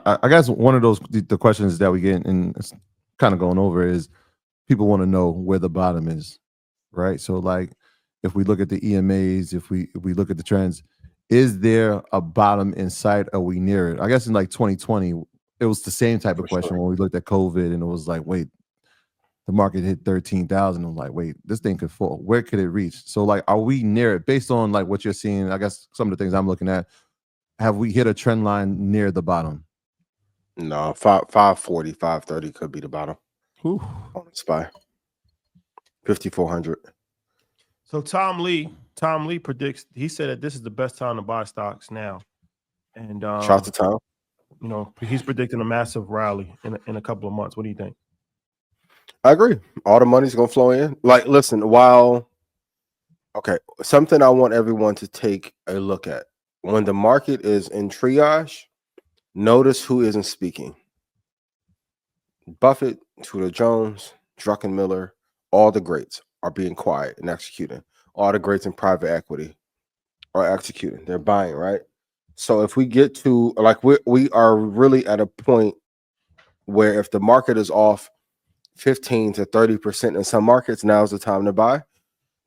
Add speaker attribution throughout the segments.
Speaker 1: I guess one of the questions that we get and it's kind of going over is people want to know where the bottom is, right? So like if we look at the EMAs, if we look at the trends, is there a bottom in sight? Are we near it? I guess in like 2020, it was the same type of
Speaker 2: For
Speaker 1: question
Speaker 2: sure.
Speaker 1: when we looked at COVID and it was like, wait, the market hit 13,000. I'm like, wait, this thing could fall. Where could it reach? So like, are we near it based on like what you're seeing? I guess some of the things I'm looking at, have we hit a trend line near the bottom?
Speaker 2: No, 540, 530 could be the bottom
Speaker 1: Whew.
Speaker 2: on the SPY. 5,400.
Speaker 3: So Tom Lee predicts. He said that this is the best time to buy stocks now, and
Speaker 2: Shout out to Tom.
Speaker 3: he's predicting a massive rally in a couple of months. What do you think?
Speaker 2: I agree. All the money's gonna flow in. Like, listen, okay, something I want everyone to take a look at. When the market is in triage, notice who isn't speaking. Buffett, Tudor Jones, Druckenmiller, all the greats are being quiet and executing. All the greats in private equity are executing. They're buying, right? So if we get to like we are really at a point where if the market is off 15 to 30% in some markets, now is the time to buy.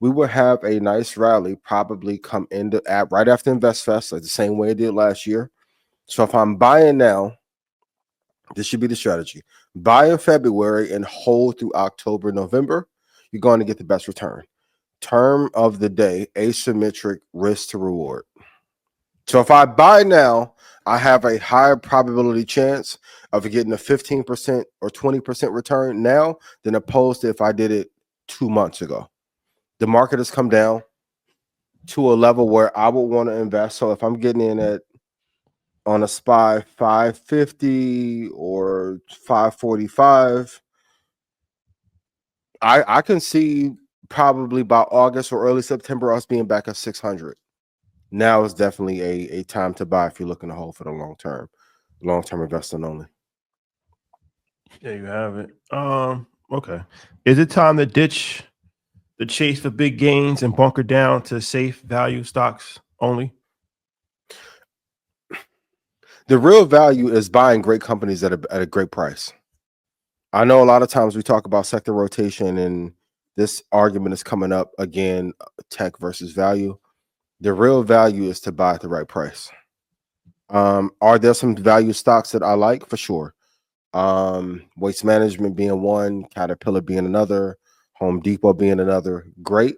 Speaker 2: We will have a nice rally probably come into at right after InvestFest, like the same way it did last year. So if I'm buying now, this should be the strategy. Buy in February and hold through October, November. You're going to get the best return. Term of the day, asymmetric risk to reward. So if I buy now, I have a higher probability chance of getting a 15% or 20% return now than opposed to if I did it 2 months ago. The market has come down to a level where I would want to invest. So if I'm getting in at on a SPY 550 or 545, I can see probably by August or early September us being back at 600. Now is definitely a time to buy if you're looking to hold for the long term investing only.
Speaker 3: There you have it. Okay. Is it time to ditch the chase for big gains and bunker down to safe value stocks only?
Speaker 2: The real value is buying great companies at a great price. I know a lot of times we talk about sector rotation, and this argument is coming up again: tech versus value. The real value is to buy at the right price. Are there some value stocks that I like? For sure. Waste Management being one, Caterpillar being another, Home Depot being another. Great.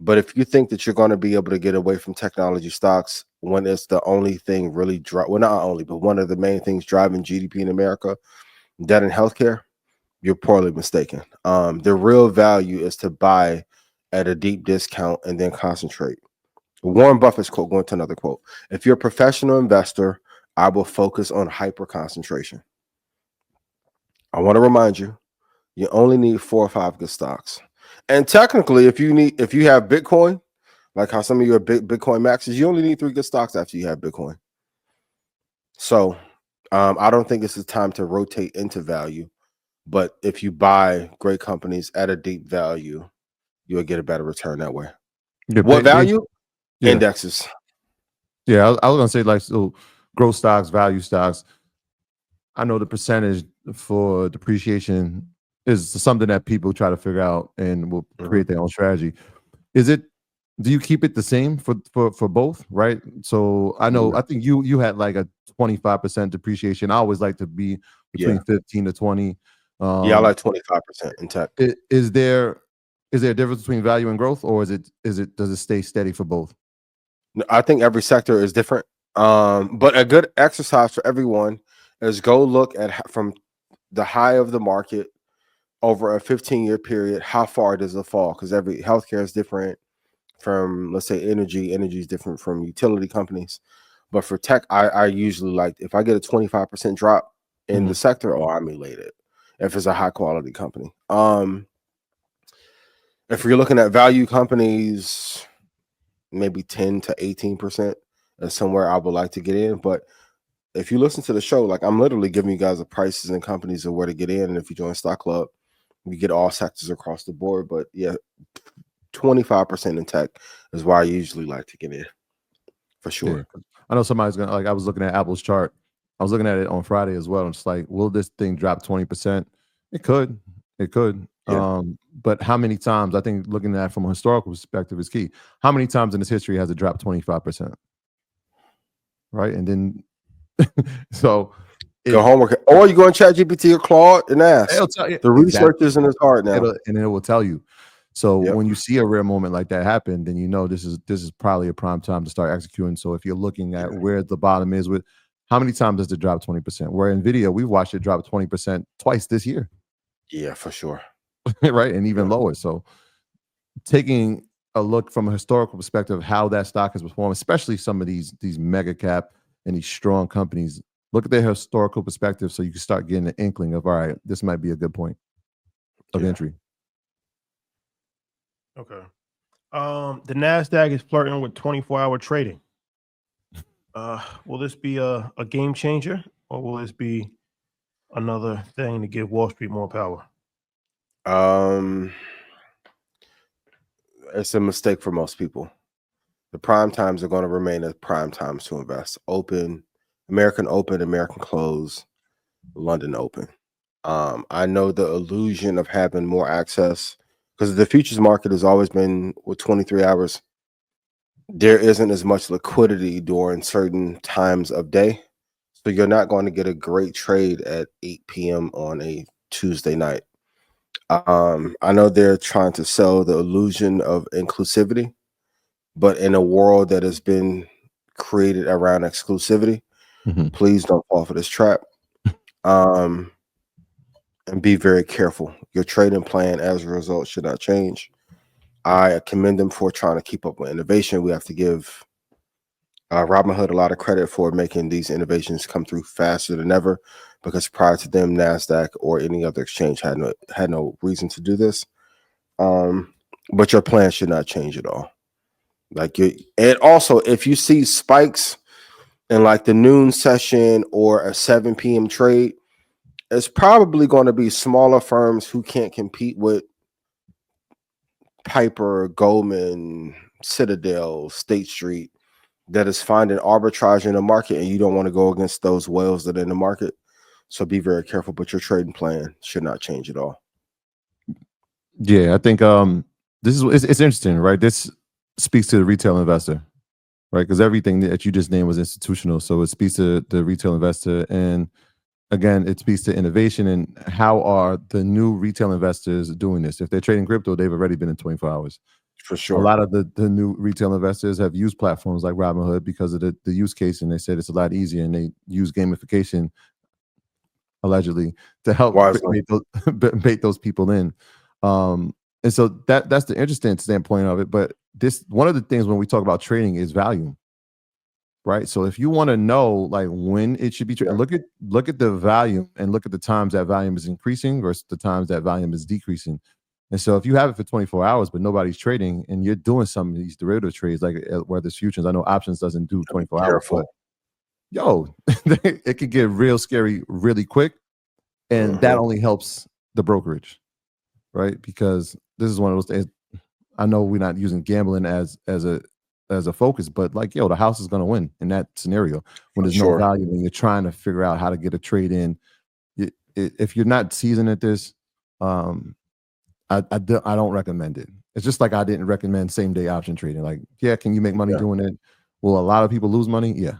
Speaker 2: But if you think that you're going to be able to get away from technology stocks when it's the only thing really well, not only, but one of the main things driving GDP in America, that in healthcare, you're poorly mistaken. The real value is to buy at a deep discount and then concentrate. Warren Buffett's quote, going to another quote: if you're a professional investor, I will focus on hyper concentration. I want to remind you, you only need 4 or 5 good stocks. And technically, if you have Bitcoin, like how some of your big Bitcoin maxes, you only need 3 good stocks after you have Bitcoin. So I don't think it's the time to rotate into value. But if you buy great companies at a deep value, you'll get a better return that way.
Speaker 1: Yeah,
Speaker 2: What value?
Speaker 1: Yeah.
Speaker 2: Indexes.
Speaker 1: Yeah, I was gonna say like so growth stocks, value stocks. I know the percentage for depreciation is something that people try to figure out and will create their own strategy. Is it? Do you keep it the same for both? Right. So I know I think you had like a 25% depreciation. I always like to be between 15 to 20.
Speaker 2: I like 25% in tech.
Speaker 1: Is there a difference between value and growth, or does it stay steady for both?
Speaker 2: I think every sector is different. But a good exercise for everyone is go look at from the high of the market over a 15-year period, how far does it fall? Because every healthcare is different from, let's say, energy. Energy is different from utility companies. But for tech, I usually like, if I get a 25% drop in the sector, I'm elated if it's a high quality company. If you're looking at value companies, maybe 10 to 18% is somewhere I would like to get in. But if you listen to the show, like I'm literally giving you guys the prices and companies of where to get in. And if you join Stock Club, you get all sectors across the board. But yeah, 25% in tech is where I usually like to get in, for sure.
Speaker 1: Yeah. I know somebody's gonna, like, I was looking at Apple's chart I was looking at it on Friday as well. And it's like, will this thing drop 20%? It could. It could.
Speaker 2: Yeah.
Speaker 1: But how many times? I think looking at it from a historical perspective is key. How many times in its history has it dropped 25%? Right. And then so
Speaker 2: Go homework, or you go on ChatGPT or Claude and ask.
Speaker 1: it'll tell you
Speaker 2: The research is in his heart now.
Speaker 1: and it will tell you. So
Speaker 2: Yep.
Speaker 1: when you see a rare moment like that happen, then you know this is probably a prime time to start executing. So if you're looking at where the bottom is with how many times does it drop 20%? Where NVIDIA, we've watched it drop 20% twice this year.
Speaker 2: Yeah, for sure.
Speaker 1: Right. And even lower. So taking a look from a historical perspective of how that stock has performed, especially some of these mega cap and these strong companies, look at their historical perspective so you can start getting an inkling of, all right, this might be a good point of entry.
Speaker 3: Okay. The NASDAQ is flirting with 24-hour trading. Will this be a game changer, or will this be another thing to give Wall Street more power?
Speaker 2: It's a mistake for most people. The prime times are going to remain as prime times to invest. Open, American Open, American Close, London Open. I know the illusion of having more access, because the futures market has always been with 23 hours. There isn't as much liquidity during certain times of day. So you're not going to get a great trade at 8 p.m. on a Tuesday night. I know they're trying to sell the illusion of inclusivity, but in a world that has been created around exclusivity, please don't fall for this trap. And be very careful. Your trading plan as a result should not change. I commend them for trying to keep up with innovation. We have to give Robinhood a lot of credit for making these innovations come through faster than ever, because prior to them, NASDAQ or any other exchange had no reason to do this. But your plan should not change at all. And also, if you see spikes in like the noon session or a 7 p.m. trade, it's probably going to be smaller firms who can't compete with Piper, Goldman, Citadel, State Street, that is finding arbitrage in the market, and you don't want to go against those whales that are in the market. So be very careful, but your trading plan should not change at all.
Speaker 1: Yeah, I think it's interesting, right? This speaks to the retail investor, right? Because everything that you just named was institutional. So it speaks to the retail investor. And again, it speaks to innovation and how are the new retail investors doing this? If they're trading crypto, they've already been in 24 hours.
Speaker 2: For sure.
Speaker 1: A lot of the new retail investors have used platforms like Robinhood because of the use case, and they said it's a lot easier, and they use gamification allegedly to help bait those people in. And so that's the interesting standpoint of it. But this, one of the things when we talk about trading is value, right? So if you want to know like when it should be traded, look at the volume and look at the times that volume is increasing versus the times that volume is decreasing. And so if you have it for 24 hours, but nobody's trading and you're doing some of these derivative trades, like whether it's futures, I know options doesn't do 24 hours, but yo, it could get real scary really quick. And that only helps the brokerage, right? Because this is one of those things. I know we're not using gambling as a focus, but like, yo, the house is going to win in that scenario when there's no value and you're trying to figure out how to get a trade in. If you're not seasoned at this, I don't recommend it. It's just like I didn't recommend same day option trading. Like, yeah, can you make money doing it? Will a lot of people lose money? Yeah.